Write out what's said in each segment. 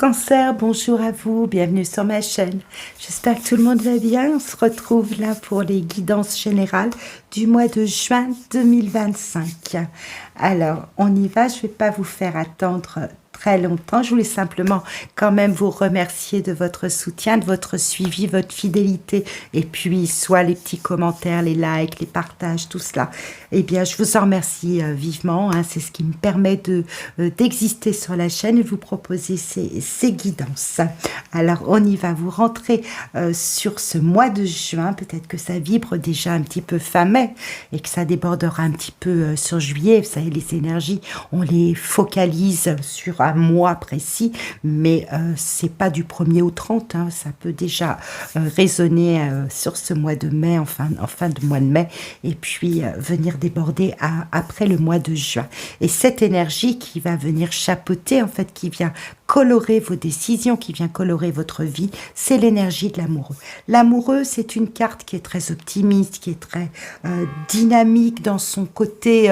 Cancer, bonjour à vous, bienvenue sur ma chaîne. J'espère que tout le monde va bien. On se retrouve là pour les guidances générales du mois de juin 2025. Alors, on y va, je ne vais pas vous faire attendre très longtemps. Je voulais simplement quand même vous remercier de votre soutien, de votre suivi, votre fidélité, et puis soit les petits commentaires, les likes, les partages, tout cela. Eh bien, je vous en remercie vivement. C'est ce qui me permet d'exister sur la chaîne et vous proposer ces guidances. Alors, on y va. Vous rentrez sur ce mois de juin. Peut-être que ça vibre déjà un petit peu fin mai et que ça débordera un petit peu sur juillet. Vous savez, les énergies, on les focalise sur un mois précis, mais c'est pas du 1er au 30. Ça peut déjà résonner sur ce mois de mai, en fin de mois de mai, et puis venir déborder après le mois de juin. Et cette énergie qui va venir chapeauter, en fait, qui vient colorer vos décisions, qui vient colorer votre vie, c'est l'énergie de l'amoureux. L'amoureux, c'est une carte qui est très optimiste, qui est très dynamique dans son côté...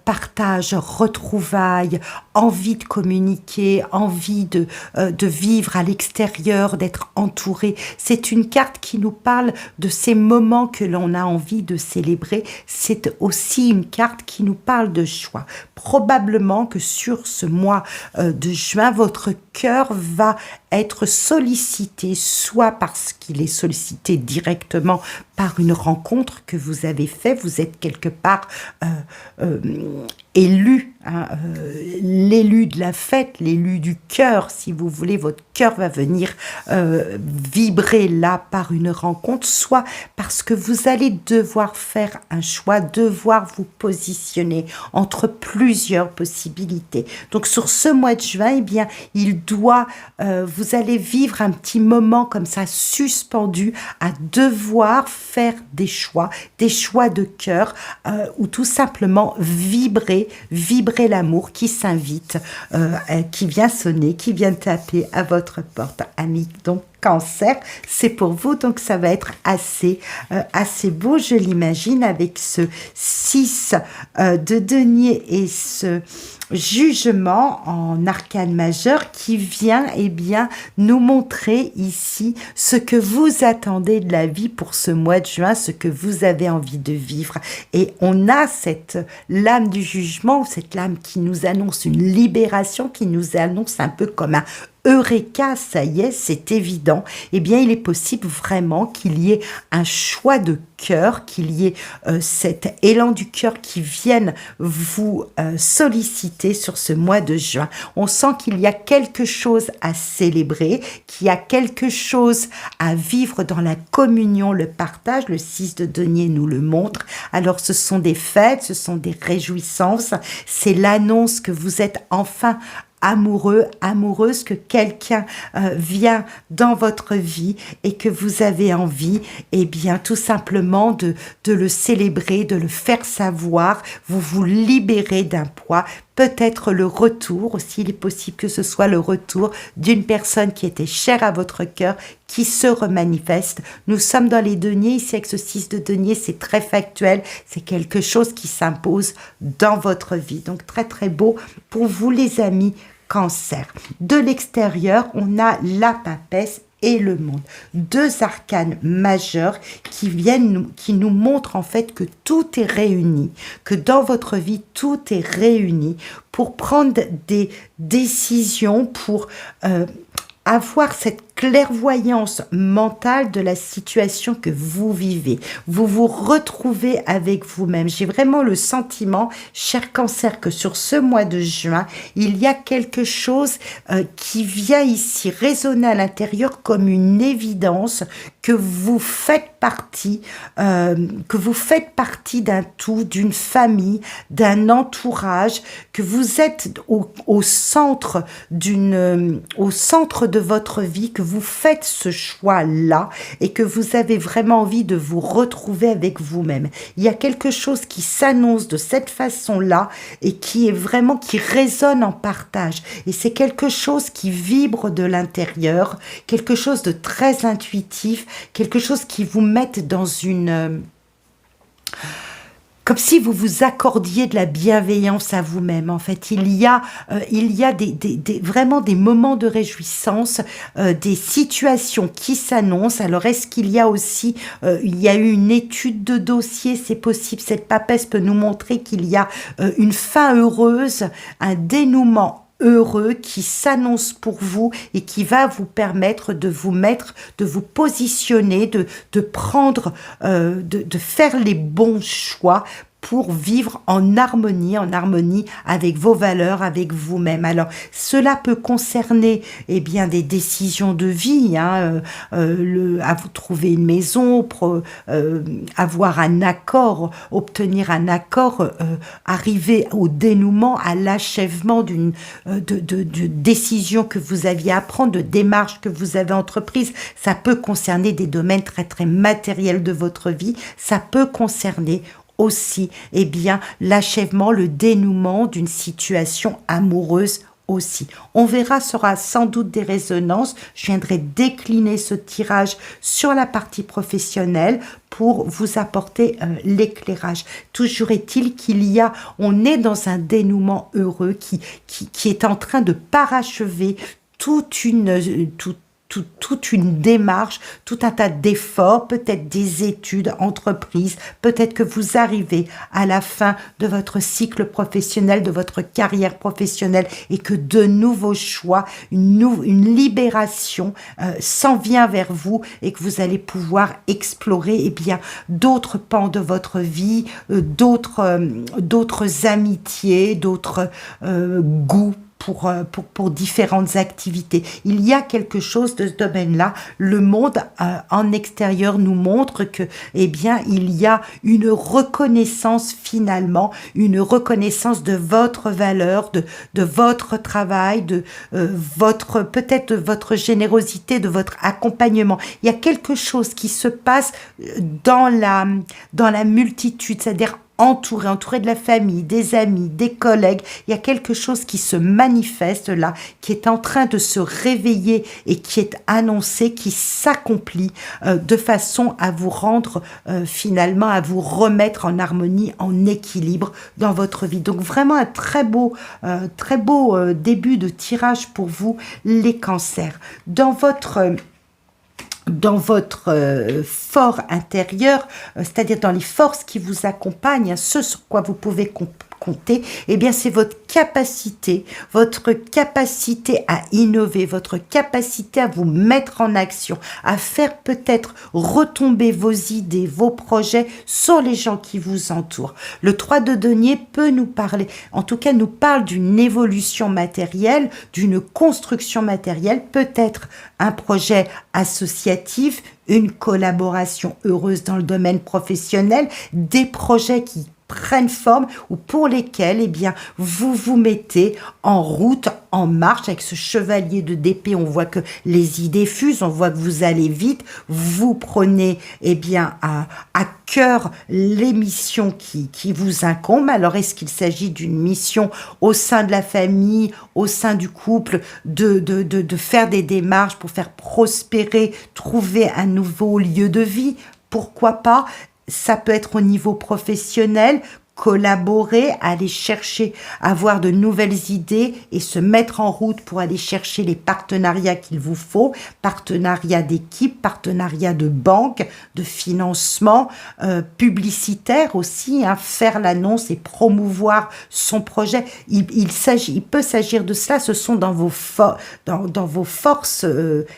partage, retrouvailles, envie de communiquer, envie de vivre à l'extérieur, d'être entouré. C'est une carte qui nous parle de ces moments que l'on a envie de célébrer. C'est aussi une carte qui nous parle de choix. Probablement que sur ce mois de juin, votre cœur va être sollicité, soit parce qu'il est sollicité directement par une rencontre que vous avez faite, vous êtes quelque part élu, l'élu de la fête, l'élu du cœur, si vous voulez, votre cœur va venir vibrer là par une rencontre, soit parce que vous allez devoir faire un choix, devoir vous positionner entre plusieurs possibilités. Donc sur ce mois de juin, eh bien, vous allez vivre un petit moment comme ça, suspendu, à devoir faire des choix de cœur, ou tout simplement vibrer l'amour qui s'invite, qui vient sonner, qui vient taper à votre porte, amis. Donc, Cancer, c'est pour vous, donc ça va être assez beau, je l'imagine, avec ce 6 de denier et ce jugement en arcane majeur qui vient nous montrer ici ce que vous attendez de la vie pour ce mois de juin, ce que vous avez envie de vivre. Et on a cette lame du jugement, cette lame qui nous annonce une libération, qui nous annonce un peu comme un Eureka, ça y est, c'est évident. Eh bien, il est possible vraiment qu'il y ait un choix de cœur, qu'il y ait cet élan du cœur qui vienne vous solliciter sur ce mois de juin. On sent qu'il y a quelque chose à célébrer, qu'il y a quelque chose à vivre dans la communion, le partage. Le 6 de denier nous le montre. Alors, ce sont des fêtes, ce sont des réjouissances. C'est l'annonce que vous êtes enfin amoureux, amoureuse, que quelqu'un vient dans votre vie et que vous avez envie, eh bien, tout simplement de le célébrer, de le faire savoir. Vous vous libérez d'un poids. Peut-être le retour aussi, il est possible que ce soit le retour d'une personne qui était chère à votre cœur, qui se remanifeste. Nous sommes dans les deniers, ici avec ce 6 de denier, c'est très factuel, c'est quelque chose qui s'impose dans votre vie. Donc très très beau pour vous les amis Cancer. De l'extérieur, on a la papesse et le monde. Deux arcanes majeurs qui nous montrent en fait que tout est réuni, que dans votre vie, tout est réuni pour prendre des décisions, pour avoir cette clairvoyance mentale de la situation que vous vivez. Vous vous retrouvez avec vous-même. J'ai vraiment le sentiment, cher Cancer, que sur ce mois de juin, il y a quelque chose qui vient ici résonner à l'intérieur comme une évidence que vous faites partie d'un tout, d'une famille, d'un entourage, que vous êtes au centre de votre vie, que vous faites ce choix-là et que vous avez vraiment envie de vous retrouver avec vous-même. Il y a quelque chose qui s'annonce de cette façon-là et qui résonne en partage. Et c'est quelque chose qui vibre de l'intérieur, quelque chose de très intuitif, quelque chose qui vous met dans une comme si vous vous accordiez de la bienveillance à vous-même. En fait, il y a vraiment des moments de réjouissance, des situations qui s'annoncent. Alors, est-ce qu'il y a aussi, il y a eu une étude de dossier, c'est possible, cette papesse peut nous montrer qu'il y a une fin heureuse, un dénouement heureux qui s'annonce pour vous et qui va vous permettre de vous mettre, de vous positionner, de prendre, de faire les bons choix pour vivre en harmonie avec vos valeurs, avec vous-même. Alors, cela peut concerner, eh bien, des décisions de vie, hein, à vous trouver une maison, avoir un accord, obtenir un accord, arriver au dénouement, à l'achèvement de décision que vous aviez à prendre, de démarche que vous avez entreprise. Ça peut concerner des domaines très, très matériels de votre vie. Ça peut concerner aussi, eh bien, l'achèvement, le dénouement d'une situation amoureuse aussi. On verra, sera sans doute des résonances. Je viendrai décliner ce tirage sur la partie professionnelle pour vous apporter l'éclairage. Toujours est-il on est dans un dénouement heureux qui est en train de parachever toute une démarche, tout un tas d'efforts, peut-être des études, entreprises, peut-être que vous arrivez à la fin de votre cycle professionnel, de votre carrière professionnelle et que de nouveaux choix, une libération s'en vient vers vous et que vous allez pouvoir explorer eh bien d'autres pans de votre vie, d'autres amitiés, d'autres goûts pour différentes activités. Il y a quelque chose de ce domaine-là. Le monde en extérieur nous montre que, eh bien, il y a une reconnaissance finalement, une reconnaissance de votre valeur, de votre travail, peut-être de votre générosité, de votre accompagnement. Il y a quelque chose qui se passe dans la multitude, c'est-à-dire entouré de la famille, des amis, des collègues. Il y a quelque chose qui se manifeste là, qui est en train de se réveiller et qui est annoncé, qui s'accomplit de façon à vous rendre finalement, à vous remettre en harmonie, en équilibre dans votre vie. Donc vraiment un très beau début de tirage pour vous, les cancers. Dans votre fort intérieur, c'est-à-dire dans les forces qui vous accompagnent, hein, ce sur quoi vous pouvez compter, eh bien c'est votre capacité à innover, votre capacité à vous mettre en action, à faire peut-être retomber vos idées, vos projets sur les gens qui vous entourent. Le 3 de denier peut nous parler, en tout cas nous parle d'une évolution matérielle, d'une construction matérielle, peut-être un projet associatif, une collaboration heureuse dans le domaine professionnel, des projets qui prennent forme ou pour lesquels eh bien, vous vous mettez en route, en marche avec ce chevalier d'épée. On voit que les idées fusent, on voit que vous allez vite, vous prenez eh bien, à cœur les missions qui vous incombent. Alors, est-ce qu'il s'agit d'une mission au sein de la famille, au sein du couple, de faire des démarches pour faire prospérer, trouver un nouveau lieu de vie? Pourquoi pas? Ça peut être au niveau professionnel, collaborer, aller chercher, avoir de nouvelles idées et se mettre en route pour aller chercher les partenariats qu'il vous faut, partenariats d'équipe, partenariats de banque, de financement, publicitaire aussi, hein, faire l'annonce et promouvoir son projet. Il peut s'agir de cela, ce sont dans vos forces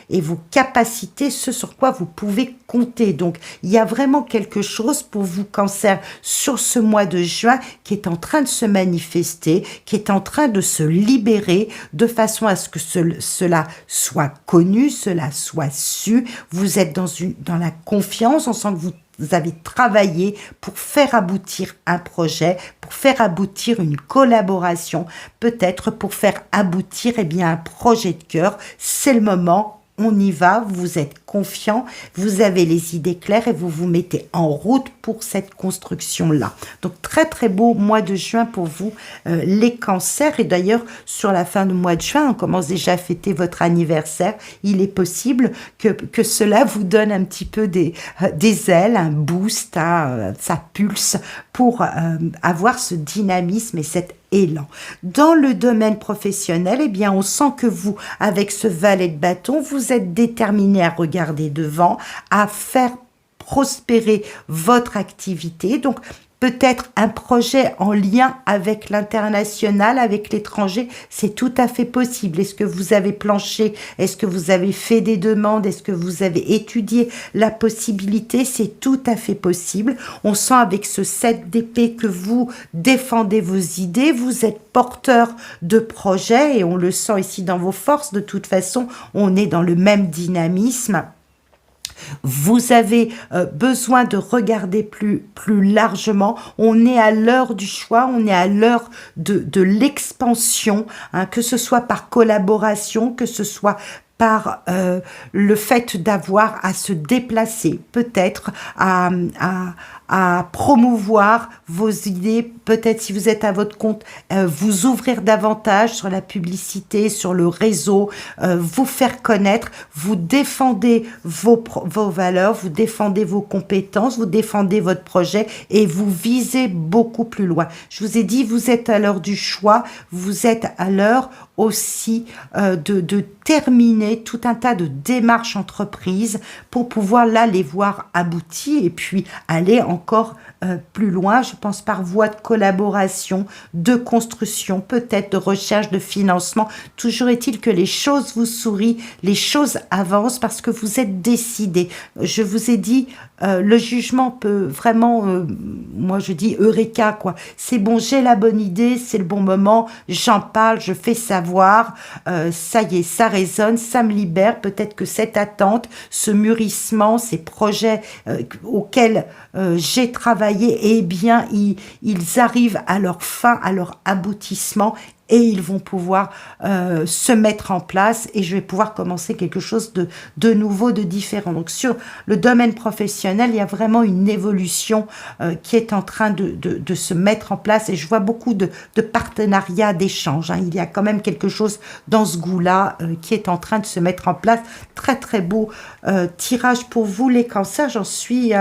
et vos capacités, ce sur quoi vous pouvez compter. Donc, il y a vraiment quelque chose pour vous, Cancer, sur ce mois de juin qui est en train de se manifester, qui est en train de se libérer de façon à ce que cela soit connu, cela soit su. Vous êtes dans la confiance, on sent que vous avez travaillé pour faire aboutir un projet, pour faire aboutir une collaboration, peut-être pour faire aboutir eh bien, un projet de cœur. C'est le moment, on y va, vous êtes confiant, vous avez les idées claires et vous vous mettez en route pour cette construction-là. Donc très très beau mois de juin pour vous, les cancers. Et d'ailleurs, sur la fin du mois de juin, on commence déjà à fêter votre anniversaire. Il est possible que cela vous donne un petit peu des ailes, un boost, ça pulse pour avoir ce dynamisme et cet élan. Dans le domaine professionnel, eh bien, on sent que vous, avec ce valet de bâton, vous êtes déterminé à regarder devant, à faire prospérer votre activité. Donc, peut-être un projet en lien avec l'international, avec l'étranger, c'est tout à fait possible. Est-ce que vous avez planché? Est-ce que vous avez fait des demandes? Est-ce que vous avez étudié la possibilité? C'est tout à fait possible. On sent avec ce 7 d'épée que vous défendez vos idées, vous êtes porteur de projets et on le sent ici dans vos forces. De toute façon, on est dans le même dynamisme. Vous avez besoin de regarder plus largement. On est à l'heure du choix, on est à l'heure de l'expansion, que ce soit par collaboration, que ce soit par le fait d'avoir à se déplacer, peut-être à promouvoir vos idées, peut-être si vous êtes à votre compte, vous ouvrir davantage sur la publicité, sur le réseau, vous faire connaître, vous défendez vos valeurs, vous défendez vos compétences, vous défendez votre projet et vous visez beaucoup plus loin. Je vous ai dit, vous êtes à l'heure du choix, vous êtes à l'heure aussi de terminer tout un tas de démarches entreprises pour pouvoir là les voir abouties et puis aller encore plus loin, je pense par voie de collaboration, de construction, peut-être de recherche de financement. Toujours est-il que les choses vous sourient, les choses avancent parce que vous êtes décidé. Je vous ai dit, le jugement peut vraiment, moi je dis eureka quoi. C'est bon, j'ai la bonne idée, c'est le bon moment, j'en parle, je fais savoir, ça y est, ça résonne, ça me libère. Peut-être que cette attente, ce mûrissement, ces projets auxquels j'ai travaillé, eh bien, ils arrivent à leur fin, à leur aboutissement et ils vont pouvoir se mettre en place et je vais pouvoir commencer quelque chose de nouveau, de différent. Donc, sur le domaine professionnel, il y a vraiment une évolution qui est en train de se mettre en place et je vois beaucoup de partenariats, d'échanges. Il y a quand même quelque chose dans ce goût-là qui est en train de se mettre en place. Très, très beau tirage pour vous, les cancers. J'en suis...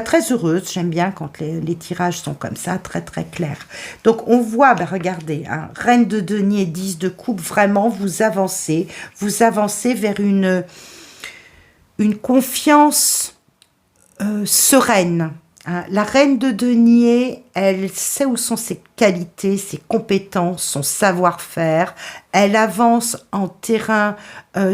très heureuse, j'aime bien quand les tirages sont comme ça, très très clairs. Donc on voit, regardez, reine de denier, 10 de coupe, vraiment vous avancez vers une confiance sereine. La reine de denier, elle sait où sont ses qualités, ses compétences, son savoir-faire. Elle avance en terrain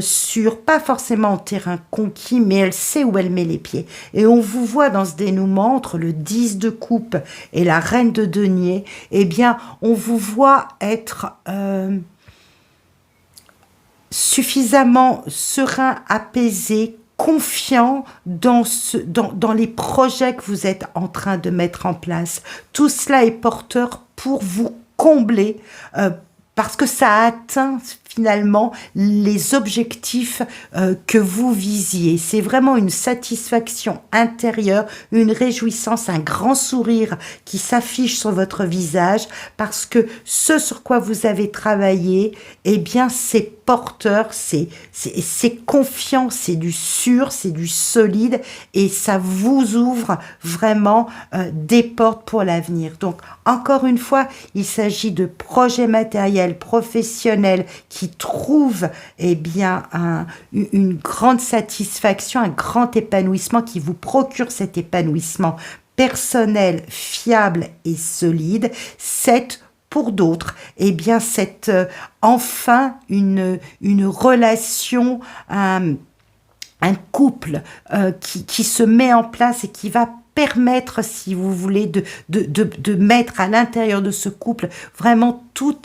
sûr, pas forcément en terrain conquis, mais elle sait où elle met les pieds. Et on vous voit dans ce dénouement entre le 10 de coupe et la reine de denier, eh bien, on vous voit être suffisamment serein, apaisé, confiant dans les projets que vous êtes en train de mettre en place. Tout cela est porteur pour vous combler parce que ça atteint finalement les objectifs que vous visiez. C'est vraiment une satisfaction intérieure, une réjouissance, un grand sourire qui s'affiche sur votre visage parce que ce sur quoi vous avez travaillé, eh bien c'est porteur, c'est confiant, c'est du sûr, c'est du solide et ça vous ouvre vraiment des portes pour l'avenir. Donc encore une fois, il s'agit de projets matériels, professionnels qui trouvent bien une grande satisfaction, un grand épanouissement qui vous procure cet épanouissement personnel, fiable et solide. C'est pour d'autres, eh bien, c'est enfin une relation, un couple qui se met en place et qui va permettre, si vous voulez, de mettre à l'intérieur de ce couple vraiment tout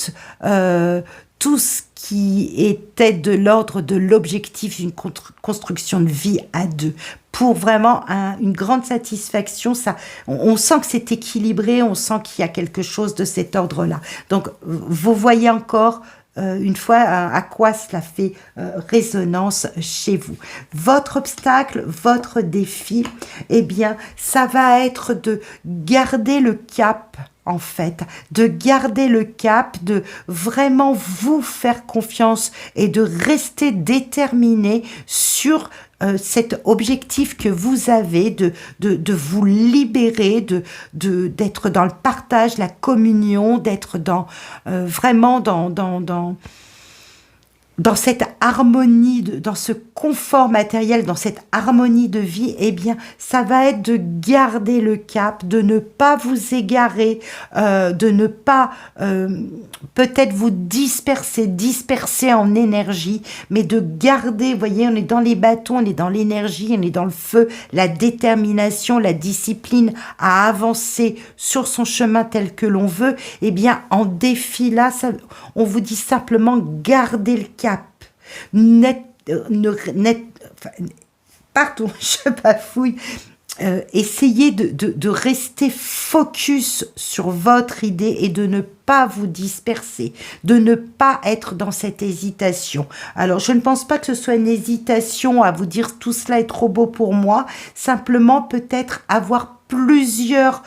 ce qui était de l'ordre de l'objectif d'une construction de vie à deux. Pour vraiment une grande satisfaction, on sent que c'est équilibré, on sent qu'il y a quelque chose de cet ordre-là. Donc, vous voyez encore une fois à quoi cela fait résonance chez vous. Votre obstacle, votre défi, eh bien, ça va être de garder le cap, en fait, de garder le cap, de vraiment vous faire confiance et de rester déterminé sur cet objectif que vous avez de vous libérer, d'être dans le partage, la communion, d'être vraiment dans cette harmonie, dans ce confort matériel, dans cette harmonie de vie, eh bien, ça va être de garder le cap, de ne pas vous égarer, de ne pas peut-être vous disperser en énergie, mais de garder, vous voyez, on est dans les bâtons, on est dans l'énergie, on est dans le feu, la détermination, la discipline à avancer sur son chemin tel que l'on veut. Eh bien, en défi là, on vous dit simplement gardez le cap. Pardon, je bafouille. Essayez de rester focus sur votre idée et de ne pas vous disperser, de ne pas être dans cette hésitation. Alors, je ne pense pas que ce soit une hésitation à vous dire tout cela est trop beau pour moi, simplement peut-être avoir plusieurs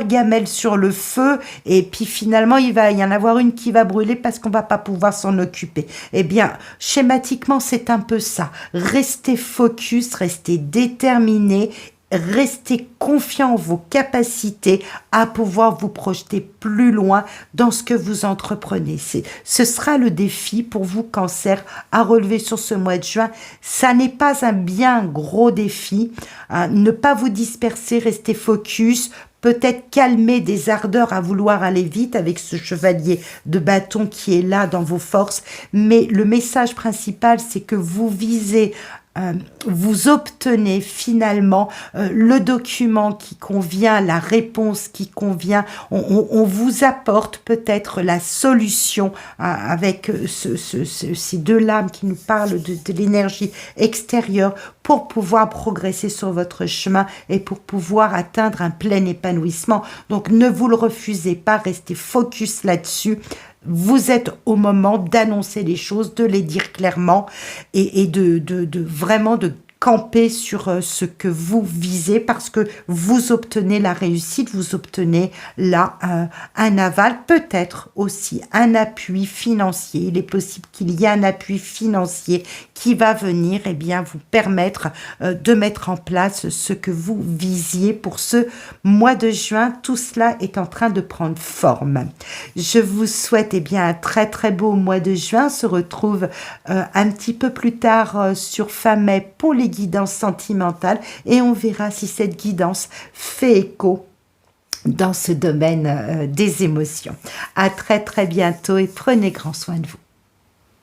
gamelles sur le feu et puis finalement il va y en avoir une qui va brûler parce qu'on va pas pouvoir s'en occuper. Eh bien, schématiquement, c'est un peu ça. Restez focus, restez déterminé, restez confiant en vos capacités à pouvoir vous projeter plus loin dans ce que vous entreprenez. Ce sera le défi pour vous, Cancer, à relever sur ce mois de juin. Ça n'est pas un bien gros défi. Ne pas vous disperser, rester focus, peut-être calmer des ardeurs à vouloir aller vite avec ce chevalier de bâton qui est là dans vos forces. Mais le message principal, c'est que vous visez vous obtenez finalement le document qui convient, la réponse qui convient. On vous apporte peut-être la solution avec ces deux lames qui nous parlent de l'énergie extérieure pour pouvoir progresser sur votre chemin et pour pouvoir atteindre un plein épanouissement. Donc ne vous le refusez pas, restez focus là-dessus. Vous êtes au moment d'annoncer les choses, de les dire clairement et de vraiment de camper sur ce que vous visez parce que vous obtenez la réussite, vous obtenez là un aval, peut-être aussi un appui financier. Il est possible qu'il y ait un appui financier qui va venir vous permettre de mettre en place ce que vous visiez pour ce mois de juin. Tout cela est en train de prendre forme. Je vous souhaite un très très beau mois de juin. On se retrouve un petit peu plus tard sur Famet pour les guidances sentimentales et on verra si cette guidance fait écho dans ce domaine des émotions. À très très bientôt et prenez grand soin de vous.